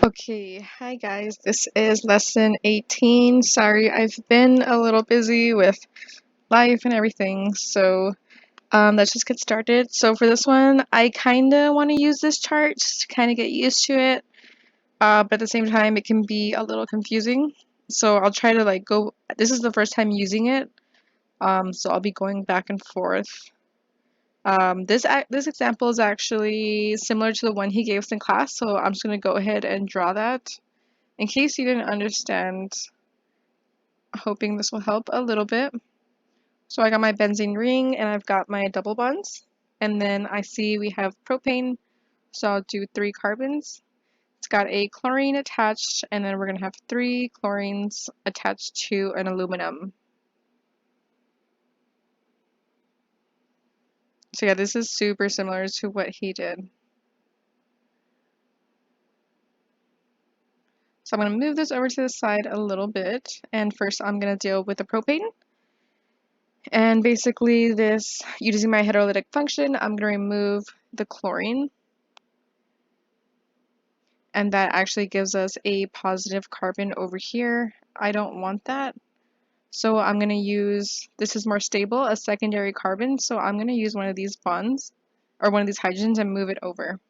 Okay, hi guys, this is lesson 18. Sorry, I've been a little busy with life and everything, so let's just get started. So for this one, I kind of want to use this chart just to kind of get used to it, but at the same time, it can be a little confusing. So I'll try to this is the first time using it, so I'll be going back and forth. This example is actually similar to the one he gave us in class, so I'm just going to go ahead and draw that. In case you didn't understand, hoping this will help a little bit. So I got my benzene ring and I've got my double bonds. And then I see we have propane, so I'll do 3 carbons. It's got a chlorine attached, and then we're going to have 3 chlorines attached to an aluminum. So yeah, this is super similar to what he did. So I'm going to move this over to the side a little bit, and first I'm going to deal with the propane. And basically this, using my hydrolytic function, I'm going to remove the chlorine. And that actually gives us a positive carbon over here. I don't want that. So I'm going to use, this is more stable, a secondary carbon. So I'm going to use one of these bonds, or one of these hydrogens, and move it over.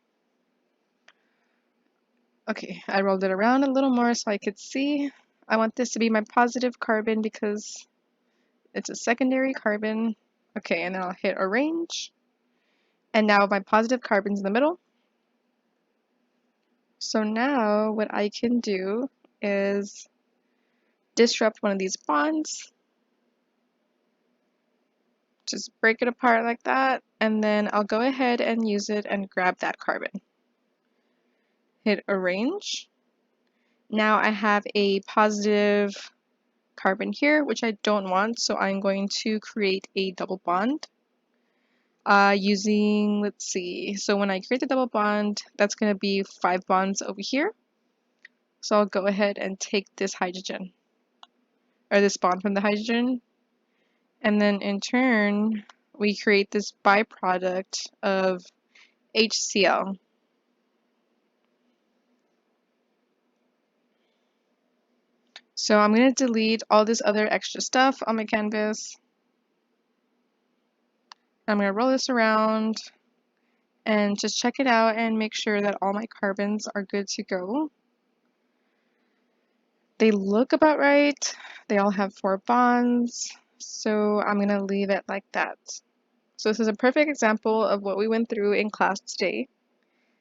Okay, I rolled it around a little more so I could see. I want this to be my positive carbon because it's a secondary carbon. Okay, and then I'll hit arrange. And now my positive carbon's in the middle. So now what I can do is disrupt one of these bonds. Just break it apart like that, and then I'll go ahead and use it and grab that carbon. Hit arrange. Now I have a positive carbon here, which I don't want, so I'm going to create a double bond. Using, let's see, so when I create the double bond, that's going to be 5 bonds over here. So I'll go ahead and take this hydrogen, or this bond from the hydrogen, and then in turn, we create this byproduct of HCl. So I'm going to delete all this other extra stuff on my canvas. I'm going to roll this around and just check it out and make sure that all my carbons are good to go. They look about right. They all have 4 bonds. So I'm going to leave it like that. So this is a perfect example of what we went through in class today.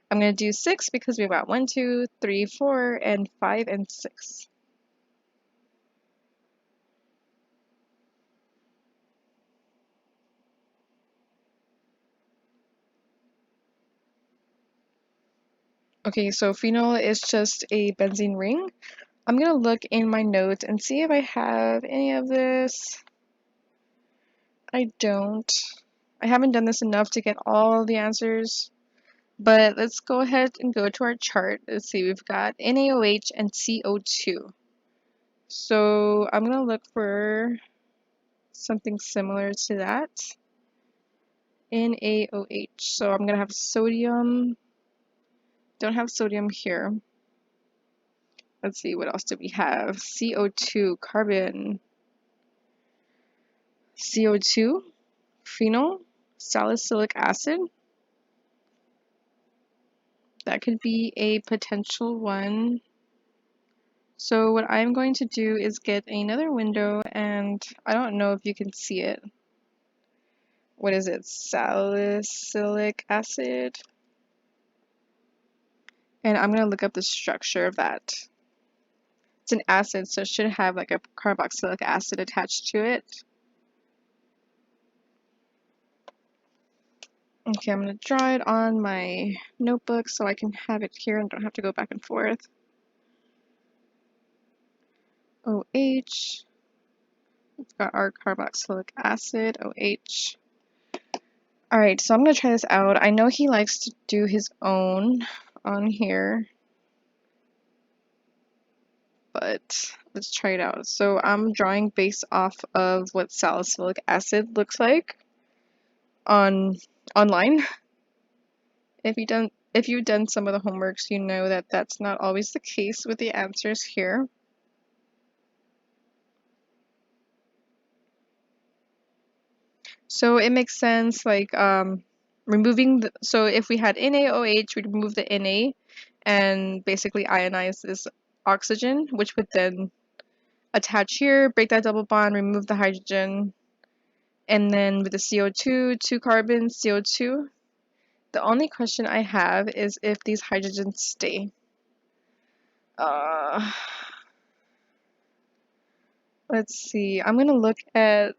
I'm going to do 6 because we've got 1, 2, 3, 4, and 5, and 6. Okay, so phenol is just a benzene ring. I'm going to look in my notes and see if I have any of this. I don't. I haven't done this enough to get all the answers. But let's go ahead and go to our chart. Let's see, we've got NaOH and CO2. So I'm going to look for something similar to that. NaOH. So I'm going to have sodium. Don't have sodium here. Let's see, what else do we have? CO2, carbon. CO2, phenol, salicylic acid. That could be a potential one. So what I'm going to do is get another window, and I don't know if you can see it. What is it? Salicylic acid. And I'm going to look up the structure of that. It's an acid, so it should have like a carboxylic acid attached to it. Okay, I'm going to draw it on my notebook so I can have it here and don't have to go back and forth. OH. We've got our carboxylic acid, OH. Alright, so I'm going to try this out. I know he likes to do his own on here, but let's try it out. So I'm drawing based off of what salicylic acid looks like online. If you if you've done some of the homeworks, you know that that's not always the case with the answers here. So it makes sense, like removing the, so if we had NaOH, we'd remove the Na and basically ionize this oxygen, which would then attach here, break that double bond, remove the hydrogen, and then with the CO2, 2 carbons, CO2. The only question I have is if these hydrogens stay. Uh, let's see. I'm gonna look at.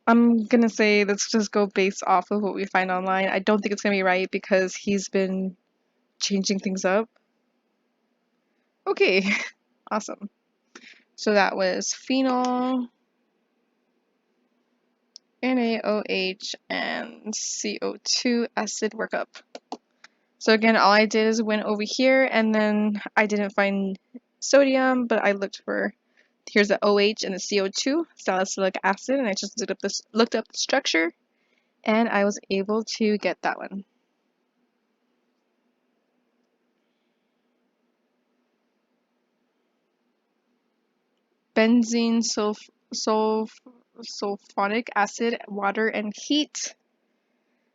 I'm gonna say let's just go based off of what we find online. I don't think it's gonna be right because he's been changing things up. Okay, awesome. So that was phenol, NaOH, and CO2 acid workup. So again, all I did is went over here and then I didn't find sodium, but I looked for, here's the OH and the CO2, salicylic acid, and I just looked up the structure and I was able to get that one. Benzene sulfonic acid, water, and heat.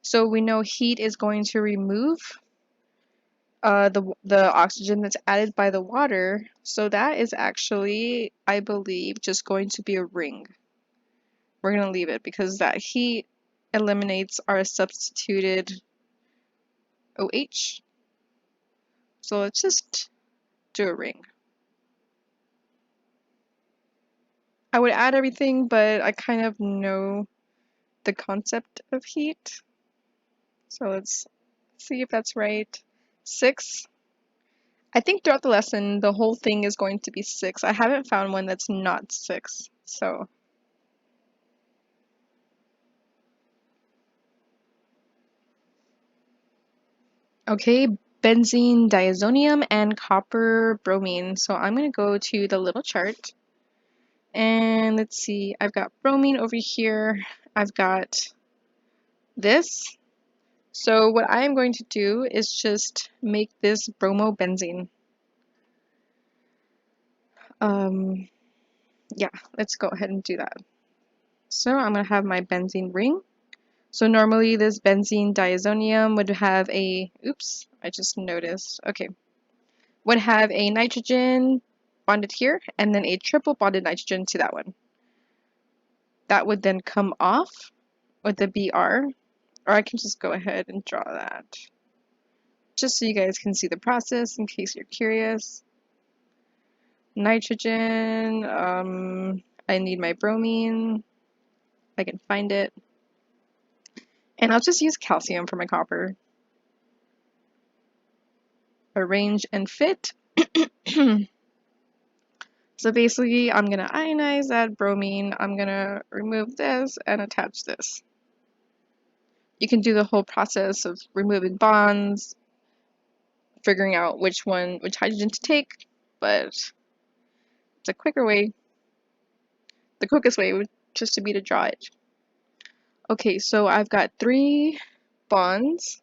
So we know heat is going to remove the oxygen that's added by the water. So that is actually, I believe, just going to be a ring. We're going to leave it because that heat eliminates our substituted OH. So let's just do a ring. I would add everything, but I kind of know the concept of heat. So let's see if that's right. 6. I think throughout the lesson, the whole thing is going to be 6. I haven't found one that's not 6. So okay, benzene diazonium and copper bromine. So I'm going to go to the little chart. And let's see, I've got bromine over here. I've got this. So what I'm going to do is just make this bromobenzene. Yeah, let's go ahead and do that. So I'm going to have my benzene ring. So normally this benzene diazonium would have a, oops, I just noticed, okay, would have a nitrogen bonded here and then a triple bonded nitrogen to that one. That would then come off with the Br, or I can just go ahead and draw that. Just so you guys can see the process in case you're curious. Nitrogen, I need my bromine, I can find it. And I'll just use calcium for my copper. Arrange and fit. So basically, I'm going to ionize that bromine, I'm going to remove this and attach this. You can do the whole process of removing bonds, figuring out which hydrogen to take, but it's a quicker way. The quickest way would just to be to draw it. Okay, so I've got 3 bonds,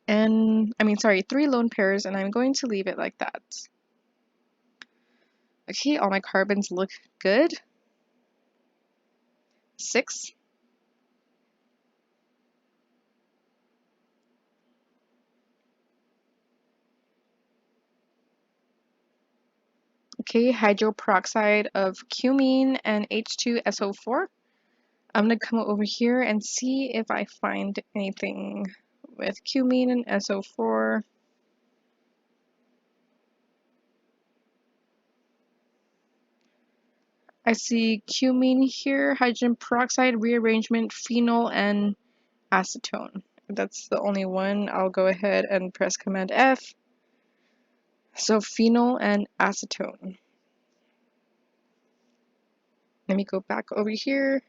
and 3 lone pairs, and I'm going to leave it like that. Okay, all my carbons look good. 6. Okay, hydroperoxide of cumene and H2SO4. I'm going to come over here and see if I find anything with cumene and SO4. I see cumene here, hydrogen peroxide, rearrangement, phenol, and acetone. If that's the only one, I'll go ahead and press Command F. So phenol and acetone. Let me go back over here.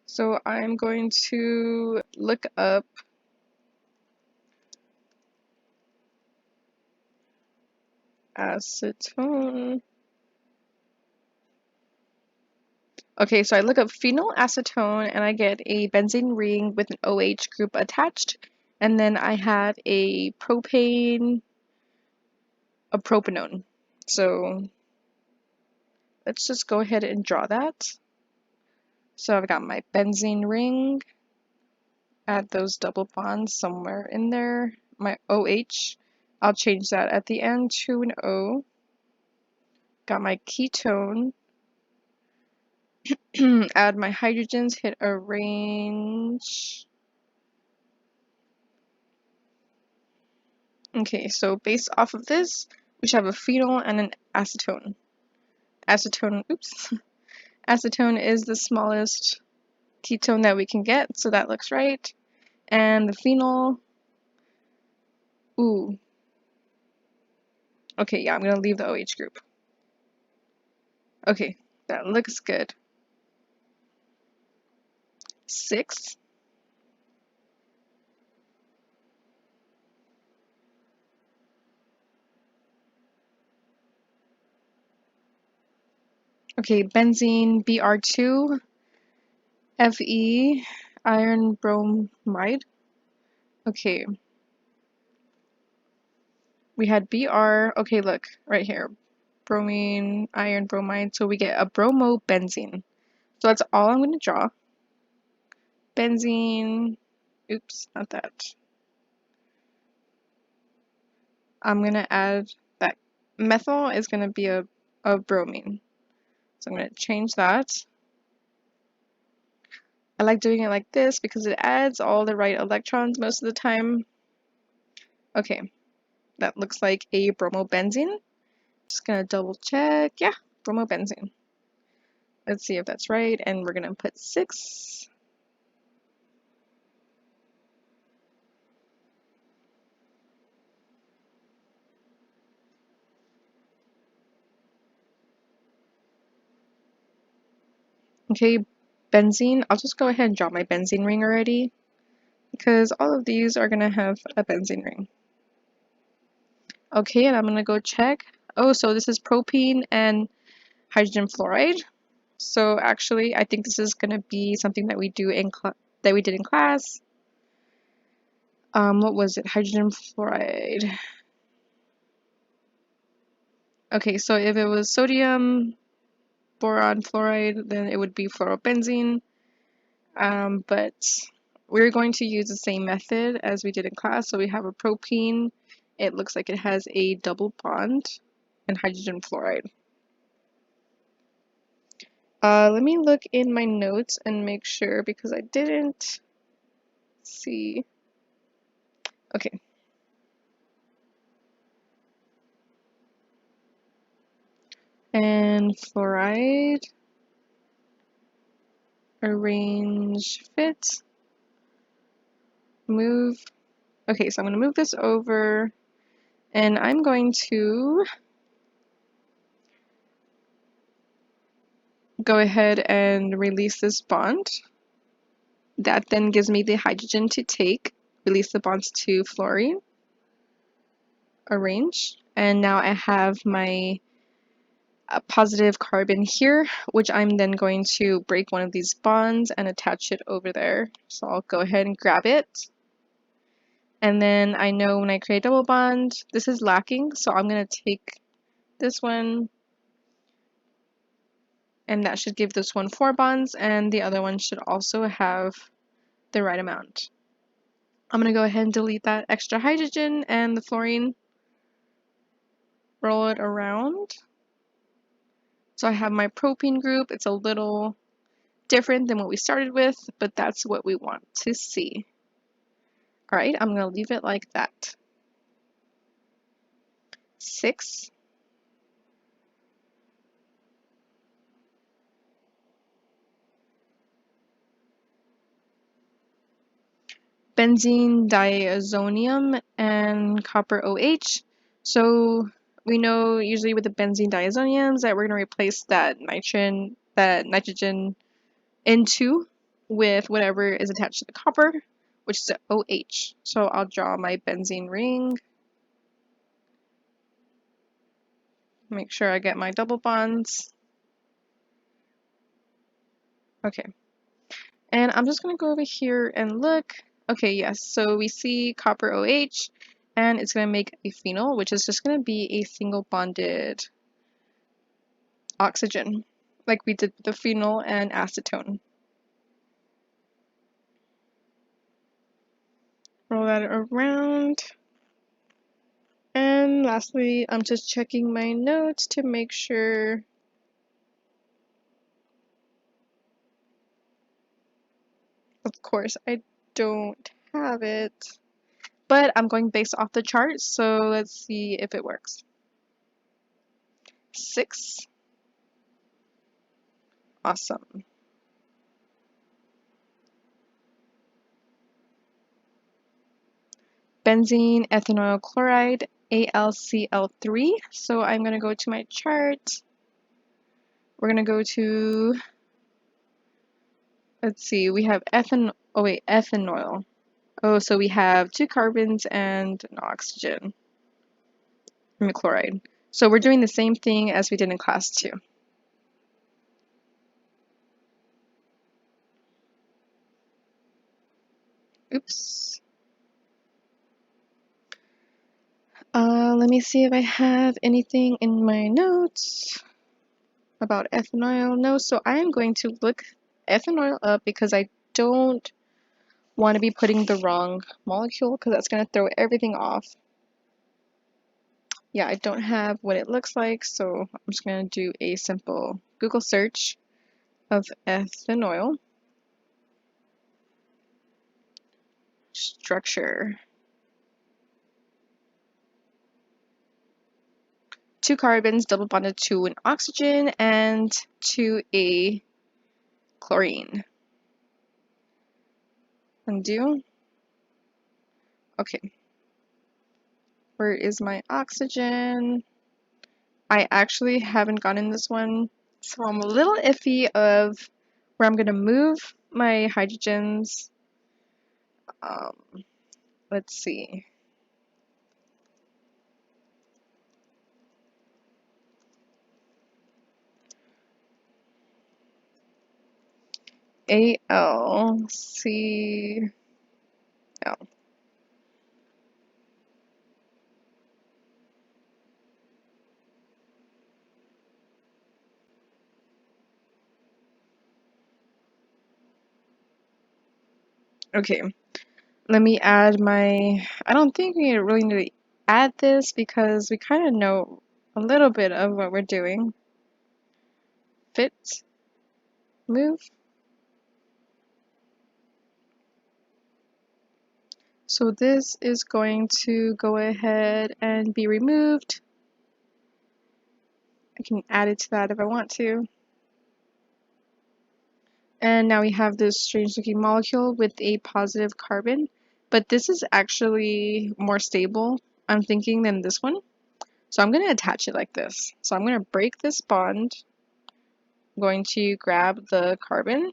So I'm going to look up acetone. Okay, so I look up phenyl acetone and I get a benzene ring with an OH group attached. And then I have a propanone. So let's just go ahead and draw that. So I've got my benzene ring, add those double bonds somewhere in there. My OH, I'll change that at the end to an O. Got my ketone, add my hydrogens, hit arrange. Okay, so based off of this, we should have a phenol and an acetone. Acetone, oops. Acetone is the smallest ketone that we can get, so that looks right. And the phenol, ooh. Okay, yeah, I'm gonna leave the OH group. Okay, that looks good. 6. Okay, benzene Br2, Fe, iron bromide. Okay, we had Br. Okay, look, right here. Bromine, iron bromide. So we get a bromobenzene. So that's all I'm going to draw. Benzene. Oops, not that. I'm going to add that methyl is going to be a bromine. So I'm going to change that. I like doing it like this because it adds all the right electrons most of the time. Okay, that looks like a bromobenzene. Just gonna double check. Yeah, bromobenzene. Let's see if that's right. And we're gonna put 6. Okay, benzene. I'll just go ahead and draw my benzene ring already because all of these are gonna have a benzene ring. Okay, and I'm gonna go check. Oh, so this is propene and hydrogen fluoride. So actually, I think this is gonna be something that we do in that we did in class. What was it? Hydrogen fluoride. Okay, so if it was sodium boron fluoride, then it would be fluorobenzene. But we're going to use the same method as we did in class. So we have a propene. It looks like it has a double bond and hydrogen fluoride. Let me look in my notes and make sure because I didn't see. Okay. And fluoride, arrange, fit, move. Okay, so I'm going to move this over and I'm going to go ahead and release this bond. That then gives me the hydrogen to take, release the bonds to fluorine, arrange, and now I have my positive carbon here, which I'm then going to break one of these bonds and attach it over there. So I'll go ahead and grab it. And then I know when I create a double bond, this is lacking, so I'm going to take this one, and that should give this one 4 bonds, and the other one should also have the right amount. I'm going to go ahead and delete that extra hydrogen and the fluorine, roll it around. So I have my propene group. It's a little different than what we started with, but that's what we want to see. All right, I'm going to leave it like that. 6. Benzene Diazonium and copper OH. So we know usually with the benzene diazoniums that we're going to replace that nitrogen N2 with whatever is attached to the copper, which is the OH. So I'll draw my benzene ring. Make sure I get my double bonds. Okay. And I'm just going to go over here and look. Okay, yes, so we see copper OH, and it's going to make a phenol, which is just going to be a single bonded oxygen, like we did with the phenol and acetone. Roll that around. And lastly, I'm just checking my notes to make sure. Of course, I don't have it, but I'm going based off the chart, so let's see if it works. 6. Awesome. Benzene ethanoyl chloride, AlCl3. So I'm going to go to my chart. We're going to go to, let's see, we have ethanoyl. Oh, so we have 2 carbons and an oxygen. I mean, chloride. So we're doing the same thing as we did in class 2. Oops. Let me see if I have anything in my notes about ethanol. No, so I am going to look ethanol up because I don't want to be putting the wrong molecule because that's going to throw everything off. Yeah, I don't have what it looks like, so I'm just going to do a simple Google search of ethanol. Structure. 2 carbons double bonded to an oxygen and to a chlorine. Undo. Okay. Where is my oxygen? I actually haven't gotten this one, so I'm a little iffy of where I'm going to move my hydrogens. Let's see. AlCl. Okay, let me add my. I don't think we really need to add this because we kind of know a little bit of what we're doing. Fit. Move. So this is going to go ahead and be removed. I can add it to that if I want to. And now we have this strange looking molecule with a positive carbon, but this is actually more stable, I'm thinking, than this one. So I'm going to attach it like this. So I'm going to break this bond. I'm going to grab the carbon,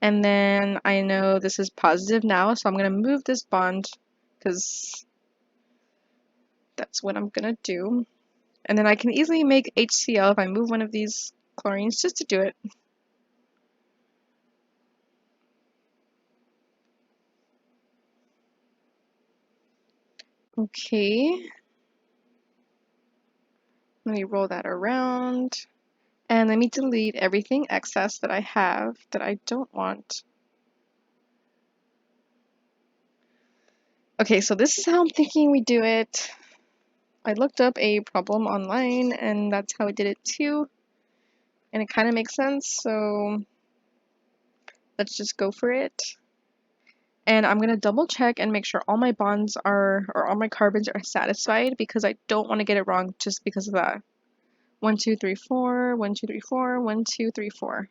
and then I know this is positive now, so I'm going to move this bond because that's what I'm going to do. And then I can easily make HCl if I move one of these chlorines just to do it. Okay. Let me roll that around. And let me delete everything excess that I have that I don't want. Okay, so this is how I'm thinking we do it. I looked up a problem online and that's how I did it too. And it kind of makes sense, so let's just go for it. And I'm going to double check and make sure all my bonds are, or all my carbons are satisfied because I don't want to get it wrong just because of that. 1, 2, 3, 4, 1, 2, 3, 4, 1, 2, 3, 4.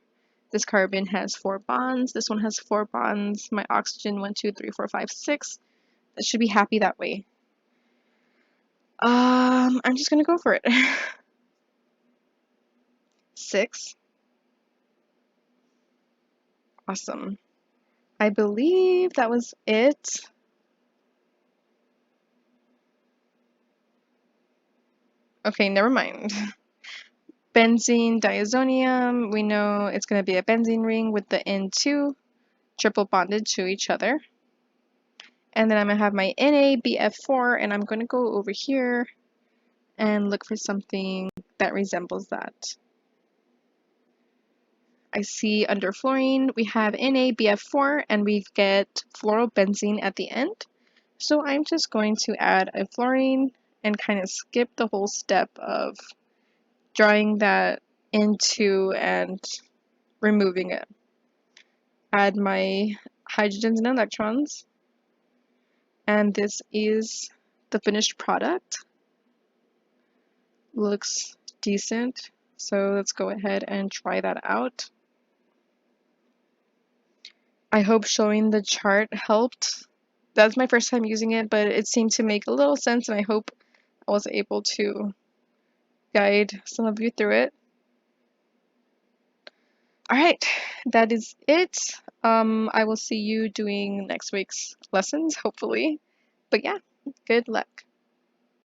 This carbon has 4 bonds. This one has 4 bonds. My oxygen, 1, 2, 3, 4, 5, 6. It should be happy that way. I'm just gonna go for it. 6. Awesome. I believe that was it. Okay, never mind. Benzene Diazonium, we know it's going to be a benzene ring with the N2 triple bonded to each other. And then I'm going to have my NaBF4, and I'm going to go over here and look for something that resembles that. I see under fluorine we have NaBF4 and we get fluorobenzene at the end. So I'm just going to add a fluorine and kind of skip the whole step of drawing that into and removing it. Add my hydrogens and electrons, and this is the finished product. Looks decent, so let's go ahead and try that out. I hope showing the chart helped. That's my first time using it, but it seemed to make a little sense, and I hope I was able to guide some of you through it. Alright, that is it. I will see you doing next week's lessons, hopefully. But yeah, good luck.